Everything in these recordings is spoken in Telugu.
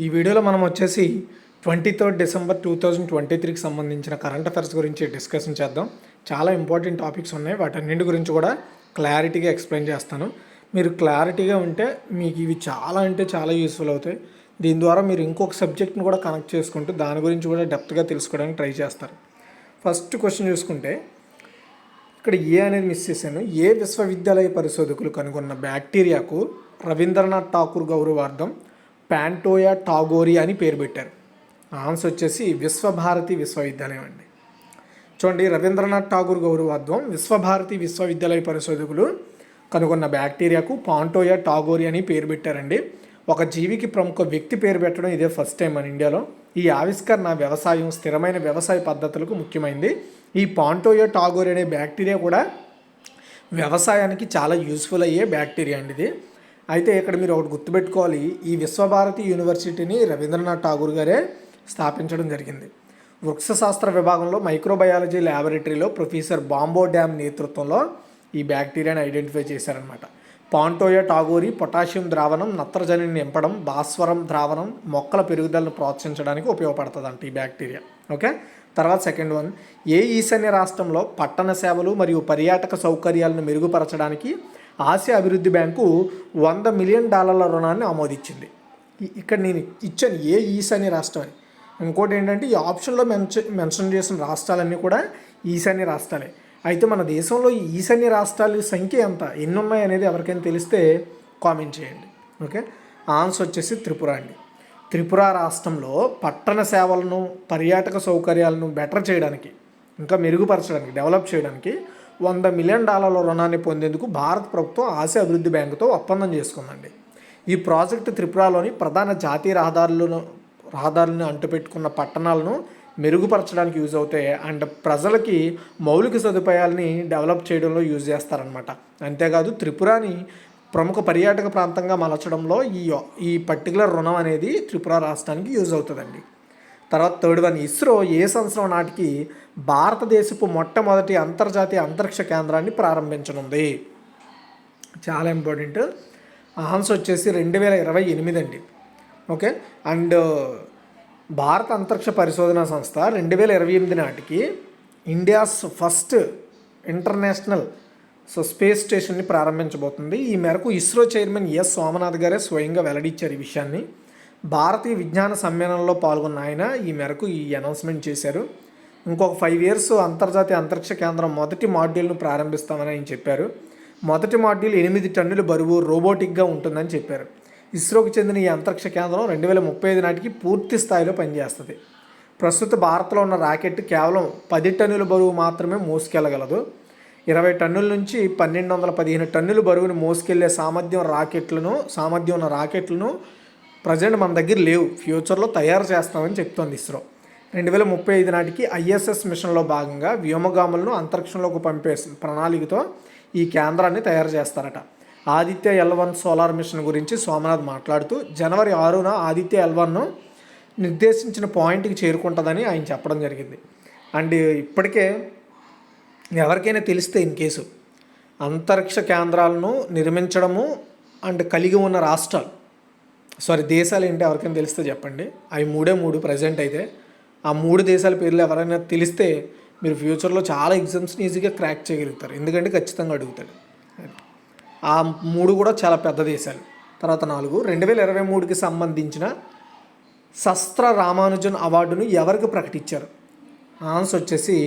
ఈ వీడియోలో మనం వచ్చేసి 23 డిసెంబర్ 2023కి సంబంధించిన కరెంట్ అఫైర్స్ గురించి డిస్కషన్ చేద్దాం. చాలా ఇంపార్టెంట్ టాపిక్స్ ఉన్నాయి. వాటన్నింటి గురించి కూడా క్లారిటీగా ఎక్స్ప్లెయిన్ చేస్తాను. మీరు క్లారిటీగా ఉంటే మీకు ఇవి చాలా అంటే చాలా యూస్ఫుల్ అవుతాయి. దీని ద్వారా మీరు ఇంకొక సబ్జెక్ట్ని కూడా కనెక్ట్ చేసుకుంటూ దాని గురించి కూడా డెప్త్గా తెలుసుకోవడానికి ట్రై చేస్తారు. ఫస్ట్ క్వశ్చన్ చూసుకుంటే ఇక్కడ ఏ అనేది మిస్ చేశాను. ఏ విశ్వవిద్యాలయ పరిశోధకులు కనుగొన్న బ్యాక్టీరియాకు రవీంద్రనాథ్ ఠాకూర్ గౌరవార్థం ప్యాంటోయా టాగోరి అని పేరు పెట్టారు. ఆన్సర్ వచ్చేసి విశ్వభారతి విశ్వవిద్యాలయం అండి. చూడండి, రవీంద్రనాథ్ ఠాగూర్ గౌరవార్థం విశ్వభారతి విశ్వవిద్యాలయ పరిశోధకులు కనుగొన్న బ్యాక్టీరియాకు పాంటోయా టాగోరి అని పేరు పెట్టారండి. ఒక జీవికి ప్రముఖ వ్యక్తి పేరు పెట్టడం ఇదే ఫస్ట్ టైం మన ఇండియాలో. ఈ ఆవిష్కరణ వ్యవసాయం, స్థిరమైన వ్యవసాయ పద్ధతులకు ముఖ్యమైనది. ఈ పాంటోయా టాగోరి అనే బ్యాక్టీరియా కూడా వ్యవసాయానికి చాలా యూస్ఫుల్ అయ్యే బ్యాక్టీరియా అండి ఇది. అయితే ఇక్కడ మీరు ఒకటి గుర్తుపెట్టుకోవాలి, ఈ విశ్వభారతి యూనివర్సిటీని రవీంద్రనాథ్ ఠాగూర్ గారే స్థాపించడం జరిగింది. వృక్షశాస్త్ర విభాగంలో మైక్రోబయాలజీ ల్యాబొరేటరీలో ప్రొఫెసర్ బాంబో డ్యామ్ నేతృత్వంలో ఈ బ్యాక్టీరియాని ఐడెంటిఫై చేశారనమాట. పాంటోయా టాగోరి పొటాషియం ద్రావణం, నత్రజనిని నింపడం, భాస్వరం ద్రావణం మొక్కల పెరుగుదలను ప్రోత్సహించడానికి ఉపయోగపడుతుందంట ఈ బ్యాక్టీరియా. ఓకే, తర్వాత సెకండ్ వన్, ఏ ఈశాన్య రాష్ట్రంలో పట్టణ సేవలు మరియు పర్యాటక సౌకర్యాలను మెరుగుపరచడానికి ఆసియా అభివృద్ధి బ్యాంకు $100 మిలియన్ రుణాన్ని ఆమోదించింది. ఇక్కడ నేను ఇచ్చాను ఏ ఈశాన్య రాష్ట్రం అని. ఇంకోటి ఏంటంటే ఈ ఆప్షన్లో మెన్షన్ చేసిన రాష్ట్రాలన్నీ కూడా ఈశాన్య రాష్ట్రాలే. అయితే మన దేశంలో ఈ ఈశాన్య రాష్ట్రాల సంఖ్య ఎంత, ఎన్ని ఉన్నాయి అనేది ఎవరికైనా తెలిస్తే కామెంట్ చేయండి. ఓకే, ఆన్సర్ వచ్చేసి త్రిపుర అండి. త్రిపుర రాష్ట్రంలో పట్టణ సేవలను, పర్యాటక సౌకర్యాలను బెటర్ చేయడానికి, ఇంకా మెరుగుపరచడానికి, డెవలప్ చేయడానికి $100 మిలియన్ రుణాన్ని పొందేందుకు భారత ప్రభుత్వం ఆసియా అభివృద్ధి బ్యాంకుతో ఒప్పందం చేసుకుందండి. ఈ ప్రాజెక్టు త్రిపురలోని ప్రధాన జాతీయ రహదారులను అంటుపెట్టుకున్న పట్టణాలను మెరుగుపరచడానికి యూజ్ అవుతాయి అండ్ ప్రజలకి మౌలిక సదుపాయాలని డెవలప్ చేయడంలో యూజ్ చేస్తారనమాట. అంతేకాదు త్రిపురని ప్రముఖ పర్యాటక ప్రాంతంగా మలచడంలో ఈ పర్టికులర్ రుణం అనేది త్రిపుర రాష్ట్రానికి యూజ్ అవుతుందండి. తర్వాత థర్డ్ వన్, ఇస్రో ఏ సంవత్సరం నాటికి భారతదేశపు మొట్టమొదటి అంతర్జాతీయ అంతరిక్ష కేంద్రాన్ని ప్రారంభించనుంది? చాలా ఇంపార్టెంట్. ఆన్సర్ వచ్చేసి 2028 అండి. ఓకే, అండ్ భారత అంతరిక్ష పరిశోధనా సంస్థ 2028 నాటికి ఇండియాస్ ఫస్ట్ ఇంటర్నేషనల్ స్పేస్ స్టేషన్ని ప్రారంభించబోతుంది. ఈ మేరకు ఇస్రో చైర్మన్ ఎస్ సోమనాథ్ గారే స్వయంగా వెల్లడించారు ఈ విషయాన్ని. భారతీయ విజ్ఞాన సమ్మేళనంలో పాల్గొన్న ఆయన ఈ మేరకు ఈ అనౌన్స్మెంట్ చేశారు. ఇంకొక 5 years అంతర్జాతీయ అంతరిక్ష కేంద్రం మొదటి మాడ్యూల్ను ప్రారంభిస్తామని ఆయన చెప్పారు. మొదటి మాడ్యూల్ 8 టన్నుల బరువు, రోబోటిక్గా ఉంటుందని చెప్పారు. ఇస్రోకి చెందిన ఈ అంతరిక్ష కేంద్రం 2035 నాటికి పూర్తి స్థాయిలో పనిచేస్తుంది. ప్రస్తుత భారత్లో ఉన్న రాకెట్ కేవలం 10 టన్నుల బరువు మాత్రమే మోసుకెళ్ళగలదు. 20 టన్నుల నుంచి 1215 టన్నుల బరువును మోసుకెళ్లే సామర్థ్యం ఉన్న రాకెట్లను ప్రజెంట్ మన దగ్గర లేవు, ఫ్యూచర్లో తయారు చేస్తామని చెప్తోంది ఇస్రో. 2035 నాటికి ISS మిషన్లో భాగంగా వ్యోమగాములను అంతరిక్షంలోకి పంపే ప్రణాళికతో ఈ కేంద్రాన్ని తయారు చేస్తారట. ఆదిత్య L1 సోలార్ మిషన్ గురించి సోమనాథ్ మాట్లాడుతూ జనవరి 6న ఆదిత్య L1 నిర్దేశించిన పాయింట్కి చేరుకుంటుందని ఆయన చెప్పడం జరిగింది. అండ్ ఇప్పటికే ఎవరికైనా తెలిస్తే ఇన్ కేసు అంతరిక్ష కేంద్రాలను నిర్మించడము అండ్ కలిగి ఉన్న దేశాలు ఏంటి ఎవరికైనా తెలిస్తే చెప్పండి. అవి 3 ప్రజెంట్ అయితే ఆ 3 దేశాల పేర్లు ఎవరైనా తెలిస్తే మీరు ఫ్యూచర్లో చాలా ఎగ్జామ్స్ని ఈజీగా క్రాక్ చేయగలుగుతారు, ఎందుకంటే ఖచ్చితంగా అడుగుతాడు. ఆ 3 కూడా చాలా పెద్ద దేశాలు. తర్వాత 4, 2023కి సంబంధించిన శస్త్ర రామానుజన్ అవార్డును ఎవరికి ప్రకటించారు? ఆన్సర్ వచ్చేసి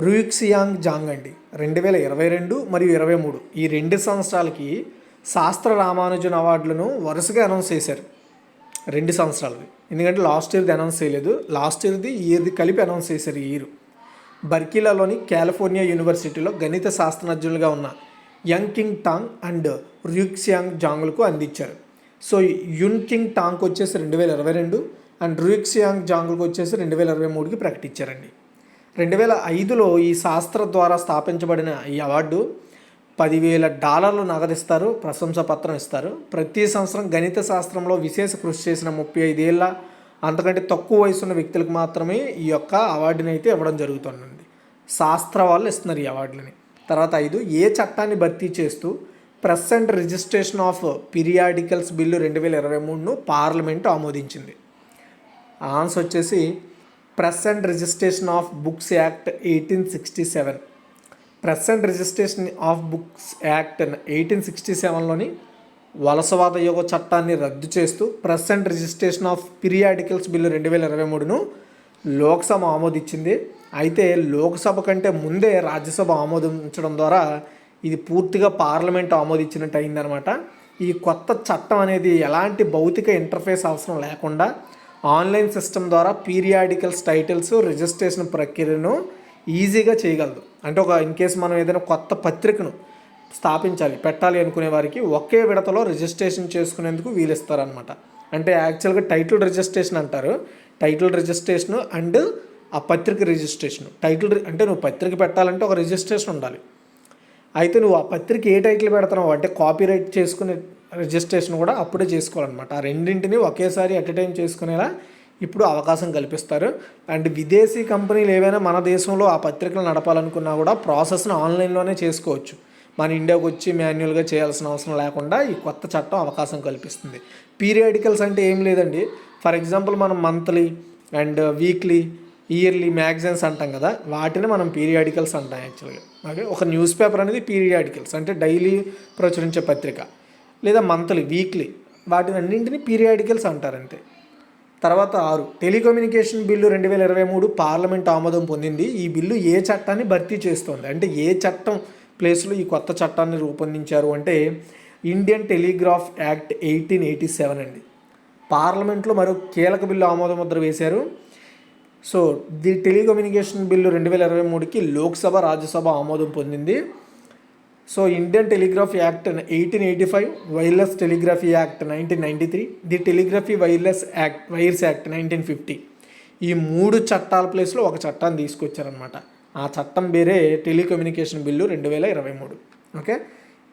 రూయిక్సియాంగ్ జాంగ్ అండి. 2022 మరియు 2023 ఈ 2 సంవత్సరాలకి శాస్త్ర రామానుజన్ అవార్డులను వరుసగా అనౌన్స్ చేశారు. 2 సంవత్సరాలది, ఎందుకంటే లాస్ట్ ఇయర్ది అనౌన్స్ చేయలేదు, లాస్ట్ ఇయర్ది కలిపి అనౌన్స్ చేశారు ఈ ఇయర్. బర్కిలాలోని కాలిఫోర్నియా యూనివర్సిటీలో గణిత శాస్త్రజ్ఞులుగా ఉన్న యంగ్ కింగ్ టాంగ్ అండ్ రూయిక్సియాంగ్ జాంగ్లకు అందించారు. సో యున్ కింగ్ టాంగ్కి వచ్చేసి 2022 అండ్ రూయిక్సియాంగ్ జాంగ్లకు వచ్చేసి 2023కి ప్రకటించారండి. 2005లో ఈ శాస్త్ర ద్వారా స్థాపించబడిన ఈ అవార్డు $10,000 నగదిస్తారు, ప్రశంసా పత్రం ఇస్తారు. ప్రతి సంవత్సరం గణిత శాస్త్రంలో విశేష కృషి చేసిన 35 ఏళ్ళ అంతకంటే తక్కువ వయసున్న వ్యక్తులకు మాత్రమే ఈ యొక్క అవార్డుని అయితే ఇవ్వడం జరుగుతుందండి. శాస్త్ర వాళ్ళు ఇస్తున్నారు ఈ అవార్డులని. తర్వాత 5, ఏ చట్టాన్ని భర్తీ చేస్తూ press and registration of periodicals bill 2023ను పార్లమెంటు ఆమోదించింది? ఆన్సర్ వచ్చేసి press and registration of books act 1867. Press and registration of books act 1867లోని వలసవాద యోగ చట్టాన్ని రద్దు చేస్తూ press and registration of periodicals bill 2023ను లోక్సభ ఆమోదించింది. అయితే లోక్సభ కంటే ముందే రాజ్యసభ ఆమోదించడం ద్వారా ఇది పూర్తిగా పార్లమెంట్ ఆమోదించినట్టు అయిందనమాట. ఈ కొత్త చట్టం అనేది ఎలాంటి భౌతిక ఇంటర్ఫేస్ అవసరం లేకుండా ఆన్లైన్ సిస్టమ్ ద్వారా పీరియాడికల్స్ టైటిల్స్ రిజిస్ట్రేషన్ ప్రక్రియను ఈజీగా చేయగలదు. అంటే ఇన్ కేసు మనం ఏదైనా కొత్త పత్రికను పెట్టాలి అనుకునే వారికి ఒకే విడతలో రిజిస్ట్రేషన్ చేసుకునేందుకు వీలిస్తారనమాట. అంటే యాక్చువల్గా టైటిల్ రిజిస్ట్రేషన్ అంటారు. టైటిల్ రిజిస్ట్రేషన్ అండ్ ఆ పత్రిక రిజిస్ట్రేషన్. అంటే నువ్వు పత్రిక పెట్టాలంటే ఒక రిజిస్ట్రేషన్ ఉండాలి. అయితే నువ్వు ఆ పత్రిక ఏ టైటిల్ పెడుతున్నావు అంటే కాపీరైట్ చేసుకునే రిజిస్ట్రేషన్ కూడా అప్పుడే చేసుకోవాలన్నమాట. ఆ రెండింటిని ఒకేసారి అట్ ఎ టైం చేసుకునేలా ఇప్పుడు అవకాశం కల్పిస్తారు. అండ్ విదేశీ కంపెనీలు ఏవైనా మన దేశంలో ఆ పత్రికలు నడపాలనుకున్నా కూడా ప్రాసెస్ను ఆన్లైన్లోనే చేసుకోవచ్చు. మన ఇండియాకి వచ్చి మాన్యువల్గా చేయాల్సిన అవసరం లేకుండా ఈ కొత్త చట్టం అవకాశం కల్పిస్తుంది. పీరియాడికల్స్ అంటే ఏం లేదండి. ఫర్ ఎగ్జాంపుల్ మనం monthly and weekly, yearly magazines అంటాం కదా, వాటిని మనం పీరియాడికల్స్ అంటాం యాక్చువల్గా. ఓకే, ఒక న్యూస్ పేపర్ అనేది పీరియాడికల్స్ అంటే డైలీ ప్రచురించే పత్రిక, లేదా మంత్లీ, వీక్లీ, వాటిని అన్నింటినీ పీరియాడికల్స్ అంటారు అంతే. తర్వాత 6 టెలికమ్యూనికేషన్ బిల్లు 2023 పార్లమెంట్ ఆమోదం పొందింది. ఈ బిల్లు ఏ చట్టాన్ని భర్తీ చేస్తోంది అంటే ఏ చట్టం ప్లేస్లో ఈ కొత్త చట్టాన్ని రూపొందించారు అంటే ఇండియన్ టెలిగ్రాఫ్ యాక్ట్ 1887 అండి. పార్లమెంట్లో మరో కీలక బిల్లు ఆమోద ముద్ర వేశారు. సో ది టెలికమ్యూనికేషన్ బిల్లు 2023కి లోక్సభ, రాజ్యసభ ఆమోదం పొందింది. So Indian telegraph act 1885, wireless telegraphy act 1993, the telegraphy wires act 1950. ఈ 3 చట్టాల ప్లేస్లో ఒక చట్టాన్ని తీసుకొచ్చారనమాట. ఆ చట్టం పేరే టెలికమ్యూనికేషన్ బిల్లు 2023. ఓకే,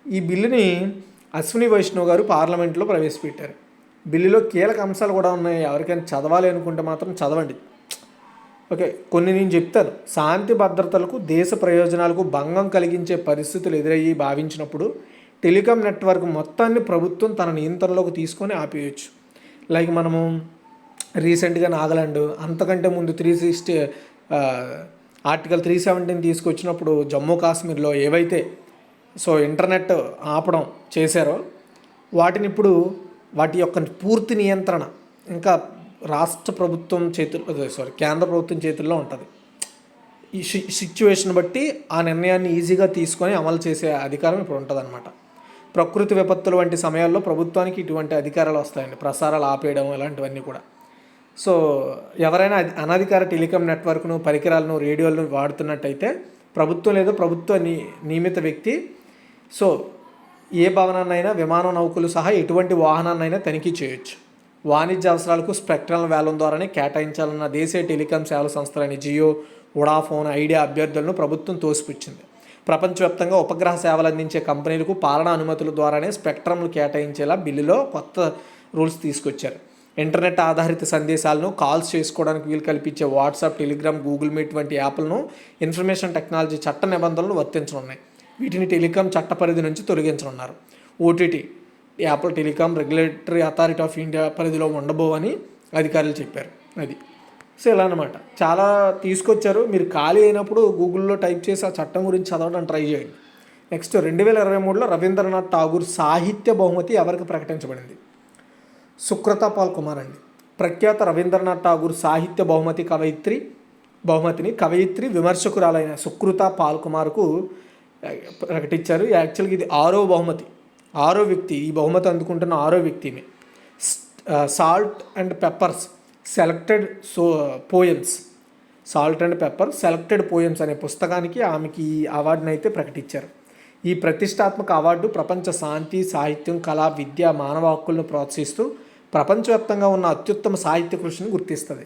ఈ బిల్లుని అశ్విని వైష్ణవ్ గారు పార్లమెంట్లో ప్రవేశపెట్టారు. బిల్లులో కీలక అంశాలు కూడా ఉన్నాయి. ఎవరికైనా చదవాలి అనుకుంటే మాత్రం చదవండి. ఓకే, కొన్ని నేను చెప్తాను. శాంతి భద్రతలకు, దేశ ప్రయోజనాలకు భంగం కలిగించే పరిస్థితులు ఎదురయ్యి భావించినప్పుడు టెలికాం నెట్వర్క్ మొత్తాన్ని ప్రభుత్వం తన నియంత్రణలోకి తీసుకొని ఆపేయచ్చు. లైక్ మనము రీసెంట్గా నాగాలాండ్, అంతకంటే ముందు ఆర్టికల్ 317 తీసుకొచ్చినప్పుడు జమ్మూ కాశ్మీర్లో ఏవైతే ఇంటర్నెట్ ఆపడం చేశారో వాటిని ఇప్పుడు వాటి యొక్క పూర్తి నియంత్రణ ఇంకా రాష్ట్ర ప్రభుత్వం కేంద్ర ప్రభుత్వం చేతుల్లో ఉంటుంది. ఈ సిచ్యువేషన్ బట్టి ఆ నిర్ణయాన్ని ఈజీగా తీసుకొని అమలు చేసే అధికారం ఇప్పుడు ఉంటుందన్నమాట. ప్రకృతి విపత్తులు వంటి సమయాల్లో ప్రభుత్వానికి ఇటువంటి అధికారాలు వస్తాయండి, ప్రసారాలు ఆపేయడం ఇలాంటివన్నీ కూడా. సో ఎవరైనా అనధికార టెలికాం నెట్వర్క్ను, పరికరాలను, రేడియోలను వాడుతున్నట్టయితే ప్రభుత్వం లేదా ప్రభుత్వ నియమిత వ్యక్తి ఏ భవనాన్నైనా, విమానం, నౌకలు సహా ఎటువంటి వాహనాన్నైనా తనిఖీ చేయొచ్చు. వాణిజ్య అవసరాలకు స్పెక్ట్రల్ వేలం ద్వారానే కేటాయించాలన్న దేశీయ టెలికాం సేవల సంస్థలైన జియో, వొడాఫోన్, ఐడియా అభ్యర్థులను ప్రభుత్వం తోసిపుచ్చింది. ప్రపంచవ్యాప్తంగా ఉపగ్రహ సేవలు అందించే కంపెనీలకు పాలనా అనుమతుల ద్వారానే స్పెక్ట్రమ్లు కేటాయించేలా బిల్లులో కొత్త రూల్స్ తీసుకొచ్చారు. ఇంటర్నెట్ ఆధారిత సందేశాలను కాల్స్ చేసుకోవడానికి వీలు కల్పించే వాట్సాప్, టెలిగ్రామ్, గూగుల్ మీట్ వంటి యాప్లను ఇన్ఫర్మేషన్ టెక్నాలజీ చట్ట నిబంధనలు వర్తించనున్నాయి. వీటిని టెలికాం చట్ట పరిధి నుంచి తొలగించనున్నారు. ఓటీటీ యాప్లు telecom regulatory authority of India పరిధిలో ఉండబోవని అధికారులు చెప్పారు. అది ఇలా అన్నమాట. చాలా తీసుకొచ్చారు. మీరు ఖాళీ అయినప్పుడు గూగుల్లో టైప్ చేసి ఆ చట్టం గురించి చదవడం ట్రై చేయండి. నెక్స్ట్ 2023లో రవీంద్రనాథ్ ఠాగూర్ సాహిత్య బహుమతి ఎవరికి ప్రకటించబడింది? సుకృత పాల్ కుమార్ అండి. ప్రఖ్యాత రవీంద్రనాథ్ ఠాగూర్ సాహిత్య బహుమతిని కవయిత్రి, విమర్శకురాలైన సుకృత పాల్ కుమార్కు ప్రకటించారు. యాక్చువల్గా ఇది 6వ బహుమతి, 6వ వ్యక్తి. ఈ బహుమతి అందుకుంటున్న 6వ వ్యక్తిని. Salt and peppers selected poems అనే పుస్తకానికి ఆమెకి ఈ అవార్డుని అయితే ప్రకటించారు. ఈ ప్రతిష్టాత్మక అవార్డు ప్రపంచ శాంతి, సాహిత్యం, కళ, విద్య, మానవ హక్కులను ప్రోత్సహిస్తూ ప్రపంచవ్యాప్తంగా ఉన్న అత్యుత్తమ సాహిత్య కృషిని గుర్తిస్తుంది.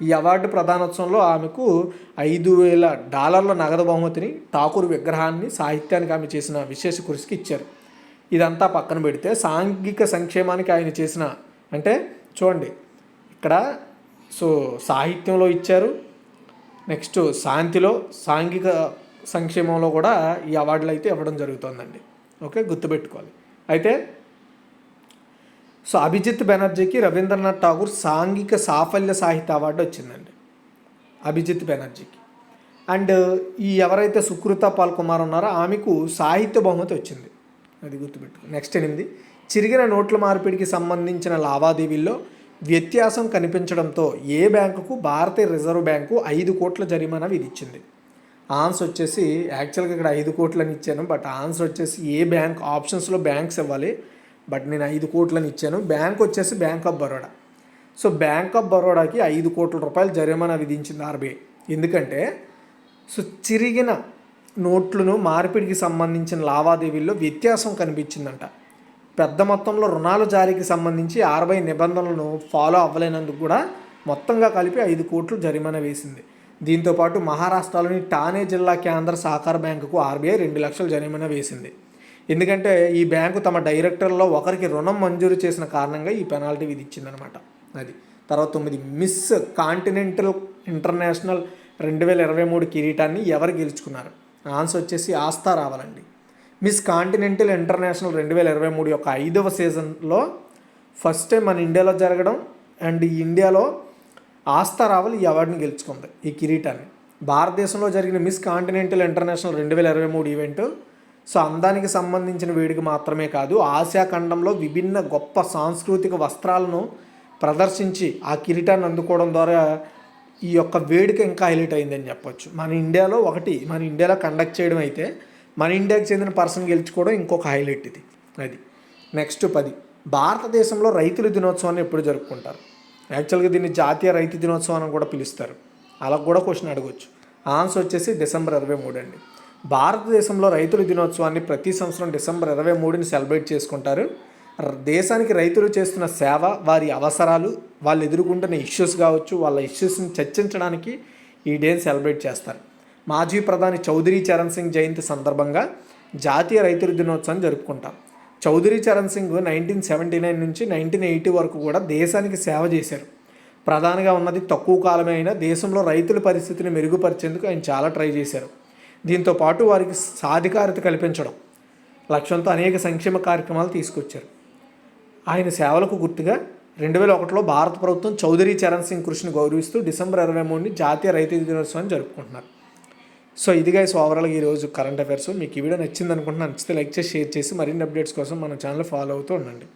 ఈ అవార్డు ప్రదానోత్సవంలో ఆమెకు $5,000 నగదు బహుమతిని, ఠాకూర్ విగ్రహాన్ని, సాహిత్యానికి ఆమె చేసిన విశేష కృషికి ఇచ్చారు. ఇదంతా పక్కన పెడితే సాంఘిక సంక్షేమానికి ఆయన చేసిన చూడండి ఇక్కడ సాహిత్యంలో ఇచ్చారు, నెక్స్ట్ శాంతిలో, సాంఘిక సంక్షేమంలో కూడా ఈ అవార్డులు అయితే ఇవ్వడం జరుగుతుందండి. ఓకే, గుర్తుపెట్టుకోవాలి. అయితే సో అభిజిత్ బెనర్జీకి రవీంద్రనాథ్ ఠాగూర్ సాంఘిక సాఫల్య సాహిత్య అవార్డు వచ్చిందండి, అభిజిత్ బెనర్జీకి. అండ్ ఈ ఎవరైతే సుకృత పాల్ కుమార్ ఉన్నారో ఆమెకు సాహిత్య బహుమతి వచ్చింది, అది గుర్తుపెట్టుకో. నెక్స్ట్ 8, చిరిగిన నోట్ల మార్పిడికి సంబంధించిన లావాదేవీల్లో వ్యత్యాసం కనిపించడంతో ఏ బ్యాంకుకు భారతీయ రిజర్వ్ బ్యాంకు 5 కోట్ల జరిమానా విధించింది? ఆన్సర్ వచ్చేసి యాక్చువల్గా ఇక్కడ 5 కోట్లని ఇచ్చాను, బట్ ఆన్సర్ వచ్చేసి ఏ బ్యాంక్, ఆప్షన్స్లో బ్యాంక్స్ ఇవ్వాలి, బట్ నేను 5 కోట్లని ఇచ్చాను. బ్యాంక్ వచ్చేసి bank of Baroda. So bank of బరోడాకి 5 కోట్ల రూపాయలు జరిమానా విధించింది ఆర్బీఐ. ఎందుకంటే సో చిరిగిన నోట్లను మార్పిడికి సంబంధించిన లావాదేవీల్లో వ్యత్యాసం కనిపించిందంట. పెద్ద మొత్తంలో రుణాల జారీకి సంబంధించి 60 నిబంధనలను ఫాలో అవ్వలేనందుకు కూడా మొత్తంగా కలిపి 5 కోట్లు జరిమానా వేసింది. దీంతోపాటు మహారాష్ట్రలోని ఠానే జిల్లా కేంద్ర సహకార బ్యాంకుకు ఆర్బీఐ 2 లక్షల జరిమానా వేసింది. ఎందుకంటే ఈ బ్యాంకు తమ డైరెక్టర్లో ఒకరికి రుణం మంజూరు చేసిన కారణంగా ఈ పెనాల్టీ విధించిందనమాట. అది తర్వాత 9, మిస్ కాంటినెంటల్ ఇంటర్నేషనల్ 2023 కిరీటాన్ని ఎవరు గెలుచుకున్నారు? ఆన్సర్ వచ్చేసి ఆస్థా రావాలండి. మిస్ కాంటినెంటల్ ఇంటర్నేషనల్ 2023 యొక్క 5వ సీజన్లో ఫస్ట్ టైం మన ఇండియాలో జరగడం, అండ్ ఈ ఇండియాలో ఆస్థా రావల్ ఈ అవార్డుని గెలుచుకుంది, ఈ కిరీటాన్ని. భారతదేశంలో జరిగిన miss continental international 2023 event so అందానికి సంబంధించిన వేడుక మాత్రమే కాదు, ఆసియా ఖండంలో విభిన్న గొప్ప సాంస్కృతిక వస్త్రాలను ప్రదర్శించి ఆ కిరీటాన్ని అందుకోవడం ద్వారా ఈ యొక్క వేడుక ఇంకా హైలైట్ అయిందని చెప్పొచ్చు. మన ఇండియాలో కండక్ట్ చేయడం అయితే మన ఇండియాకి చెందిన పర్సన్ గెలుచుకోవడం ఇంకొక హైలైట్ ఇది. అది నెక్స్ట్ 10, భారతదేశంలో రైతుల దినోత్సవాన్ని ఎప్పుడు జరుపుకుంటారు? యాక్చువల్గా దీన్ని జాతీయ రైతు దినోత్సవం అని కూడా పిలుస్తారు, అలా కూడా క్వశ్చన్ అడగవచ్చు. ఆన్సర్ వచ్చేసి డిసెంబర్ 23 అండి. భారతదేశంలో రైతుల దినోత్సవాన్ని ప్రతి సంవత్సరం డిసెంబర్ 23ని సెలబ్రేట్ చేసుకుంటారు. దేశానికి రైతులు చేస్తున్న సేవ, వారి అవసరాలు, వాళ్ళు ఎదుర్కొంటున్న ఇష్యూస్ కావచ్చు, వాళ్ళ ఇష్యూస్ని చర్చించడానికి ఈ డేని సెలబ్రేట్ చేస్తారు. మాజీ ప్రధాని చౌదరి చరణ్ సింగ్ జయంతి సందర్భంగా జాతీయ రైతుల దినోత్సవాన్ని జరుపుకుంటాం. చౌదరి చరణ్ సింగ్ 1979 నుంచి 1980 వరకు కూడా దేశానికి సేవ చేశారు. ప్రధానిగా ఉన్నది తక్కువ కాలమే అయినా దేశంలో రైతుల పరిస్థితిని మెరుగుపరిచేందుకు ఆయన చాలా ట్రై చేశారు. దీంతో పాటు వారికి సాధికారత కల్పించడం లక్ష్యంతో అనేక సంక్షేమ కార్యక్రమాలు తీసుకొచ్చారు. ఆయన సేవలకు గుర్తుగా 2001లో భారత ప్రభుత్వం చౌదరి చరణ్ సింగ్ కృషిని గౌరవిస్తూ డిసెంబర్ 23ని జాతీయ రైతు దినోత్సవాన్ని జరుపుకుంటున్నారు. సో ఇది గైస్ ఓవరాల్గా ఈరోజు కరెంట్ అఫైర్స్. మీకు ఈ వీడియో నచ్చింది అనుకుంటున్నాను. నచ్చితే లైక్ చేసి షేర్ చేసి మరిన్ని అప్డేట్స్ కోసం మన ఛానల్ ఫాలో అవుతూ ఉండండి.